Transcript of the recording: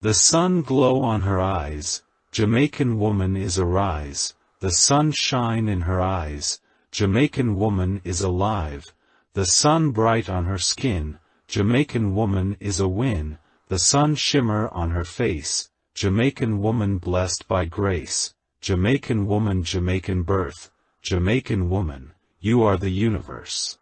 The sun glow on her eyes, Jamaican woman is arise. The sun shine in her eyes, Jamaican woman is alive. The sun bright on her skin, Jamaican woman is a win. The sun shimmer on her face, Jamaican woman blessed by grace. Jamaican woman, Jamaican birth, Jamaican woman, you are the universe.